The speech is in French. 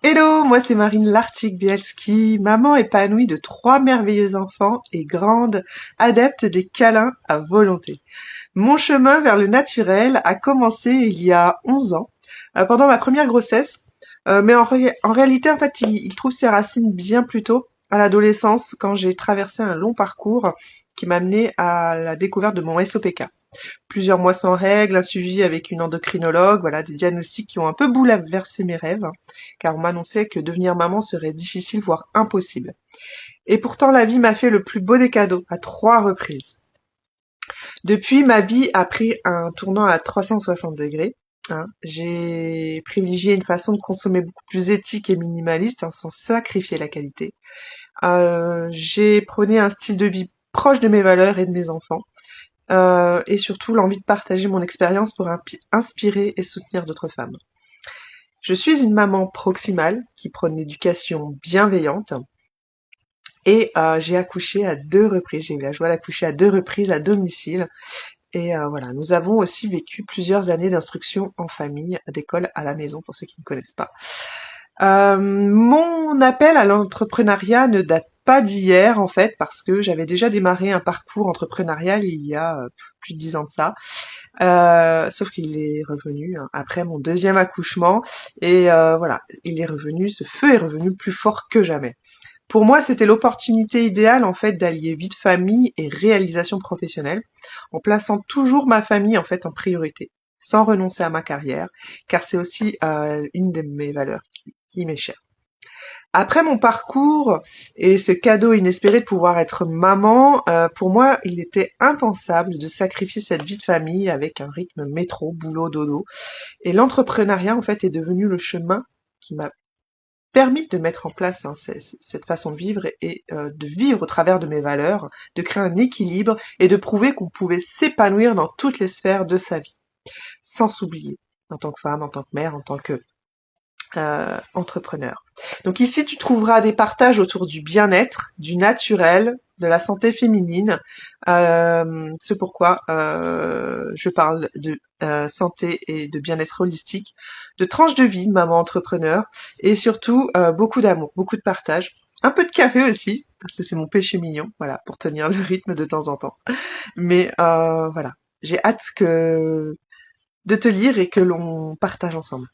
Hello, moi c'est Marine Lartigue-Bielski, maman épanouie de trois merveilleux enfants et grande adepte des câlins à volonté. Mon chemin vers le naturel a commencé il y a 11 ans, pendant ma première grossesse, mais en réalité en fait il trouve ses racines bien plus tôt, à l'adolescence, quand j'ai traversé un long parcours qui m'a mené à la découverte de mon SOPK. Plusieurs mois sans règles, un suivi avec une endocrinologue, voilà, des diagnostics qui ont un peu bouleversé mes rêves, hein, car on m'annonçait que devenir maman serait difficile, voire impossible. Et pourtant, la vie m'a fait le plus beau des cadeaux, à trois reprises. Depuis, ma vie a pris un tournant à 360 degrés. Hein. J'ai privilégié une façon de consommer beaucoup plus éthique et minimaliste, hein, sans sacrifier la qualité. J'ai prôné un style de vie proche de mes valeurs et de mes enfants. Et surtout l'envie de partager mon expérience pour inspirer et soutenir d'autres femmes. Je suis une maman proximale qui prône l'éducation bienveillante et j'ai accouché à deux reprises. J'ai eu la joie d'accoucher à deux reprises à domicile. Et voilà, nous avons aussi vécu plusieurs années d'instruction en famille, d'école à la maison pour ceux qui ne connaissent pas. Mon appel à l'entrepreneuriat ne date pas d'hier en fait parce que j'avais déjà démarré un parcours entrepreneurial il y a plus de 10 ans de ça. Sauf qu'il est revenu hein, après mon deuxième accouchement et voilà, il est revenu, ce feu est revenu plus fort que jamais. Pour moi, c'était l'opportunité idéale en fait d'allier vie de famille et réalisation professionnelle, en plaçant toujours ma famille en fait en priorité, sans renoncer à ma carrière, car c'est aussi une de mes valeurs qui m'est chère. Après mon parcours et ce cadeau inespéré de pouvoir être maman, pour moi, il était impensable de sacrifier cette vie de famille avec un rythme métro, boulot, dodo. Et l'entrepreneuriat, en fait, est devenu le chemin qui m'a permis de mettre en place hein, cette façon de vivre et de vivre au travers de mes valeurs, de créer un équilibre et de prouver qu'on pouvait s'épanouir dans toutes les sphères de sa vie, sans s'oublier, en tant que femme, en tant que mère, en tant que entrepreneur. Donc ici, tu trouveras des partages autour du bien-être, du naturel, de la santé féminine. C'est pourquoi je parle de santé et de bien-être holistique, de tranches de vie de maman entrepreneur et surtout beaucoup d'amour, beaucoup de partage. Un peu de café aussi, parce que c'est mon péché mignon, voilà, pour tenir le rythme de temps en temps. Mais voilà, j'ai hâte de te lire et que l'on partage ensemble.